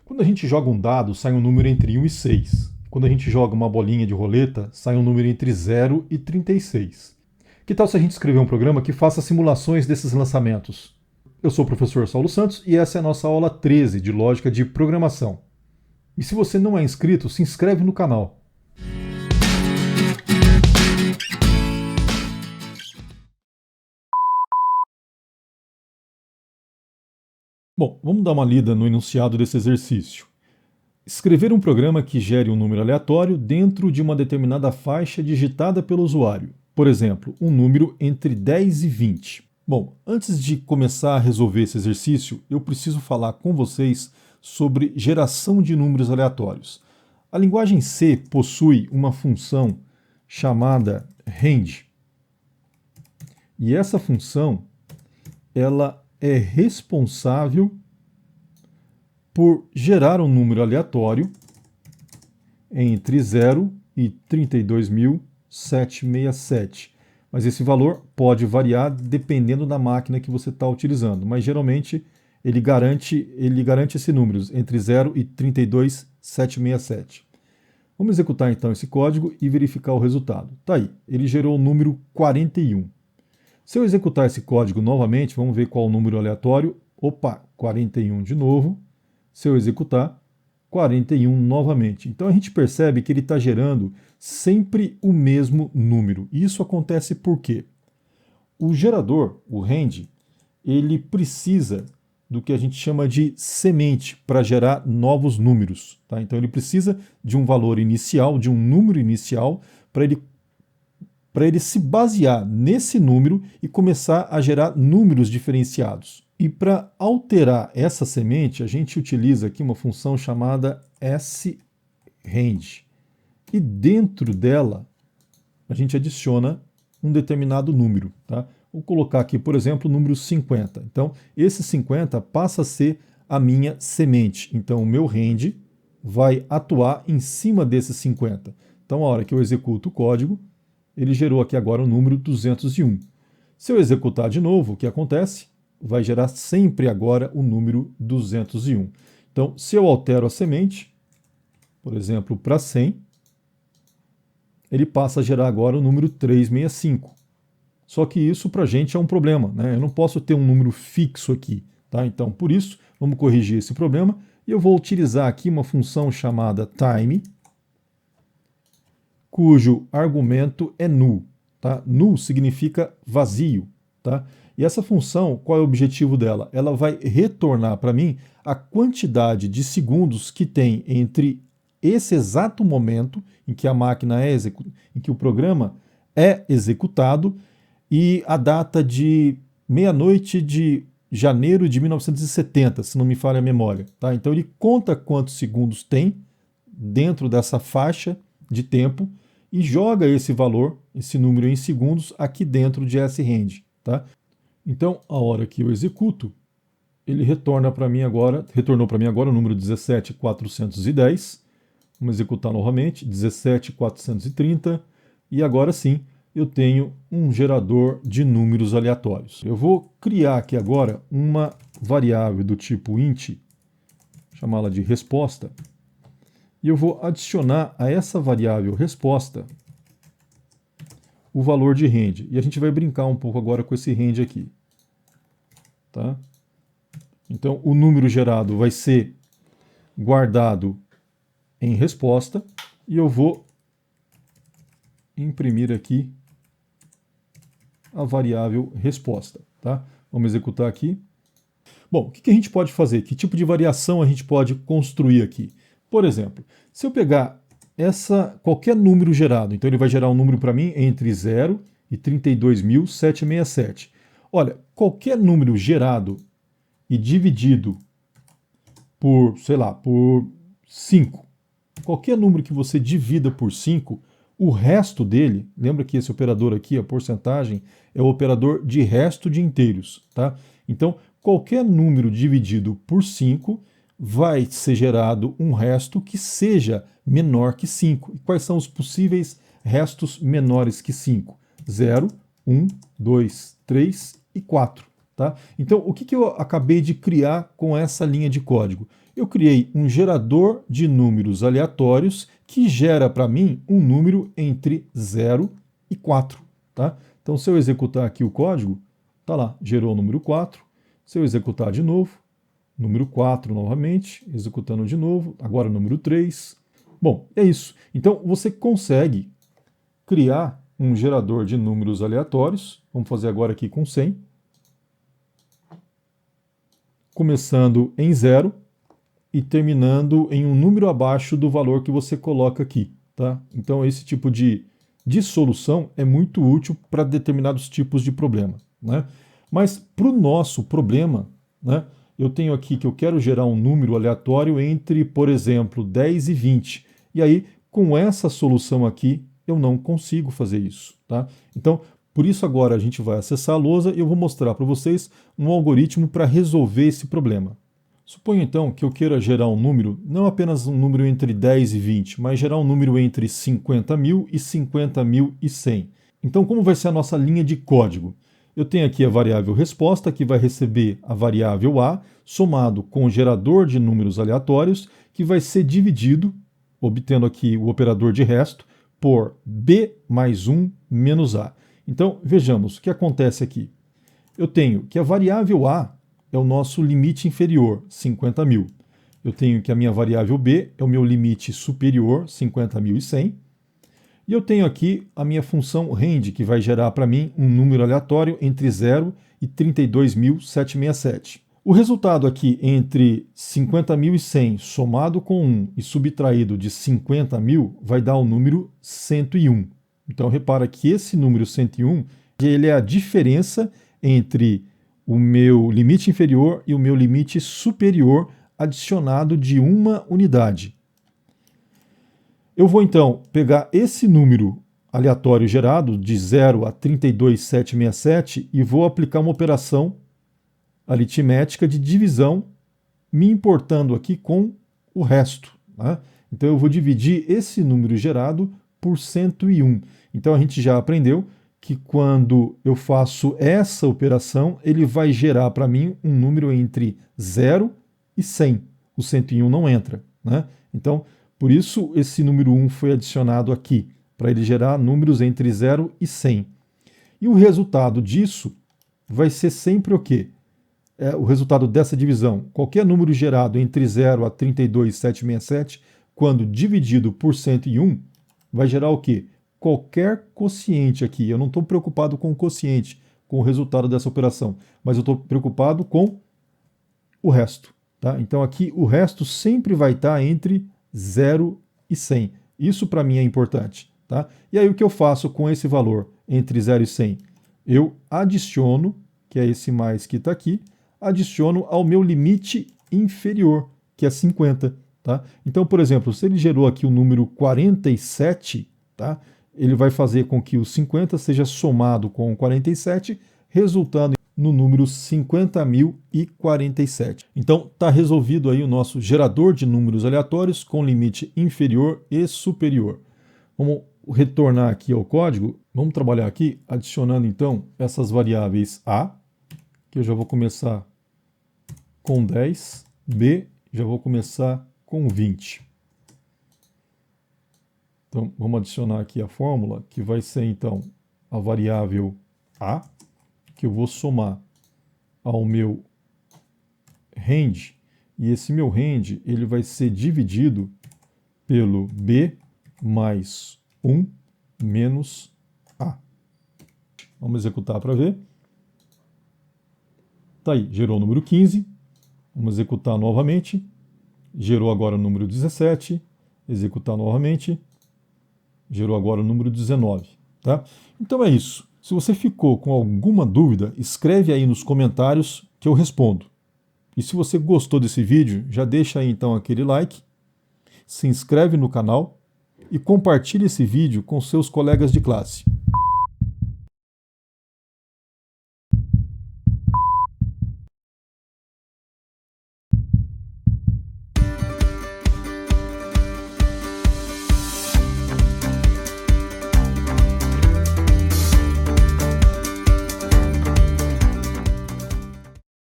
Quando a gente joga um dado, sai um número entre 1 e 6. Quando a gente joga uma bolinha de roleta, sai um número entre 0 e 36. Que tal se a gente escrever um programa que faça simulações desses lançamentos? Eu sou o professor Saulo Santos e essa é a nossa aula 13 de Lógica de Programação. E se você não é inscrito, se inscreve no canal. Bom, vamos dar uma lida no enunciado desse exercício. Escrever um programa que gere um número aleatório dentro de uma determinada faixa digitada pelo usuário. Por exemplo, um número entre 10 e 20. Bom, antes de começar a resolver esse exercício, eu preciso falar com vocês sobre geração de números aleatórios. A linguagem C possui uma função chamada range. E essa função, ela é responsável por gerar um número aleatório entre 0 e 32.767. Mas esse valor pode variar dependendo da máquina que você está utilizando. Mas geralmente ele garante esse número entre 0 e 32.767. Vamos executar então esse código e verificar o resultado. Tá aí, ele gerou o número 41. Se eu executar esse código novamente, vamos ver qual o número aleatório. Opa, 41 de novo. Se eu executar, 41 novamente. Então a gente percebe que ele está gerando sempre o mesmo número. Isso acontece por quê? O gerador, o range, ele precisa do que a gente chama de semente para gerar novos números. Tá? Então ele precisa de um valor inicial, de um número inicial, para ele se basear nesse número e começar a gerar números diferenciados. E para alterar essa semente, a gente utiliza aqui uma função chamada sRange. E dentro dela, a gente adiciona um determinado número. Tá? Vou colocar aqui, por exemplo, o número 50. Então, esse 50 passa a ser a minha semente. Então, o meu range vai atuar em cima desse 50. Então, a hora que eu executo o código, ele gerou aqui agora o número 201. Se eu executar de novo, o que acontece? Vai gerar sempre agora o número 201. Então, se eu altero a semente, por exemplo, para 100, ele passa a gerar agora o número 365. Só que isso para a gente é um problema, né? Eu não posso ter um número fixo aqui. Tá? Então, por isso, vamos corrigir esse problema e eu vou utilizar aqui uma função chamada time, cujo argumento é null. Tá? Null significa vazio. Tá? E essa função, qual é o objetivo dela? Ela vai retornar para mim a quantidade de segundos que tem entre esse exato momento em que a máquina em que o programa é executado e a data de meia-noite de janeiro de 1970, se não me falha a memória. Tá? Então ele conta quantos segundos tem dentro dessa faixa de tempo e joga esse valor, esse número em segundos, aqui dentro de sRange. Tá? Então, a hora que eu executo, ele retornou para mim agora o número 17.410. Vamos executar novamente, 17.430. E agora sim, eu tenho um gerador de números aleatórios. Eu vou criar aqui agora uma variável do tipo int, chamá-la de resposta, e eu vou adicionar a essa variável resposta o valor de range. E a gente vai brincar um pouco agora com esse range aqui. Tá? Então, o número gerado vai ser guardado em resposta e eu vou imprimir aqui a variável resposta. Tá? Vamos executar aqui. Bom, o que a gente pode fazer? Que tipo de variação a gente pode construir aqui? Por exemplo, se eu pegar qualquer número gerado, então ele vai gerar um número para mim entre 0 e 32.767. Olha, qualquer número gerado e dividido por, sei lá, por 5, qualquer número que você divida por 5, o resto dele, lembra que esse operador aqui, a porcentagem, é o operador de resto de inteiros, tá? Então, qualquer número dividido por 5 vai ser gerado um resto que seja menor que 5. E quais são os possíveis restos menores que 5? 0, 1, 2, 3 e 4. Tá? Então, o que eu acabei de criar com essa linha de código? Eu criei um gerador de números aleatórios que gera para mim um número entre 0 e 4. Tá? Então, se eu executar aqui o código, tá lá, gerou o número 4. Se eu executar de novo, número 4 novamente, executando de novo, agora o número 3. Bom, é isso. Então, você consegue criar um gerador de números aleatórios. Vamos fazer agora aqui com 100. Começando em 0 e terminando em um número abaixo do valor que você coloca aqui. Tá? Então, esse tipo de solução é muito útil para determinados tipos de problema. Né? Mas para o nosso problema, né, eu tenho aqui que eu quero gerar um número aleatório entre, por exemplo, 10 e 20. E aí, com essa solução aqui, eu não consigo fazer isso. Tá? Então, por isso agora a gente vai acessar a lousa e eu vou mostrar para vocês um algoritmo para resolver esse problema. Suponho então que eu queira gerar um número, não apenas um número entre 10 e 20, mas gerar um número entre 50.000 e 50.100. Então, como vai ser a nossa linha de código? Eu tenho aqui a variável resposta, que vai receber a variável A, somado com o gerador de números aleatórios, que vai ser dividido, obtendo aqui o operador de resto, por B mais 1 menos A. Então, vejamos o que acontece aqui. Eu tenho que a variável A é o nosso limite inferior, 50.000. Eu tenho que a minha variável B é o meu limite superior, 50.100. E eu tenho aqui a minha função range, que vai gerar para mim um número aleatório entre 0 e 32.767. O resultado aqui entre 50.100 somado com 1 e subtraído de 50.000 vai dar o número 101. Então repara que esse número 101 ele é a diferença entre o meu limite inferior e o meu limite superior adicionado de uma unidade. Eu vou então pegar esse número aleatório gerado de 0 a 32.767 e vou aplicar uma operação aritmética de divisão, me importando aqui com o resto. Né? Então eu vou dividir esse número gerado por 101. Então a gente já aprendeu que quando eu faço essa operação, ele vai gerar para mim um número entre 0 e 100. O 101 não entra. Né? Então, por isso esse número 1 foi adicionado aqui, para ele gerar números entre 0 e 100. E o resultado disso vai ser sempre o quê? O resultado dessa divisão. Qualquer número gerado entre 0 a 32.767, quando dividido por 101, vai gerar o quê? Qualquer quociente aqui. Eu não estou preocupado com o quociente, com o resultado dessa operação, mas eu estou preocupado com o resto. Tá? Então aqui o resto sempre vai estar entre 0 e 100. Isso para mim é importante. Tá? E aí o que eu faço com esse valor entre 0 e 100? Eu adiciono, que é esse mais que está aqui, adiciono ao meu limite inferior, que é 50. Tá? Então, por exemplo, se ele gerou aqui o número 47, tá? Ele vai fazer com que o 50 seja somado com o 47, resultando no número 50.047. Então, está resolvido aí o nosso gerador de números aleatórios com limite inferior e superior. Vamos retornar aqui ao código. Vamos trabalhar aqui adicionando, então, essas variáveis A, que eu já vou começar com 10, B, já vou começar com 20. Então, vamos adicionar aqui a fórmula, que vai ser, então, a variável A, que eu vou somar ao meu range, e esse meu range ele vai ser dividido pelo B mais 1 menos A. Vamos executar para ver. Tá aí, gerou o número 15. Vamos executar novamente. Gerou agora o número 17. Executar novamente. Gerou agora o número 19. Tá? Então é isso. Se você ficou com alguma dúvida, escreve aí nos comentários que eu respondo. E se você gostou desse vídeo, já deixa aí então aquele like, se inscreve no canal e compartilhe esse vídeo com seus colegas de classe.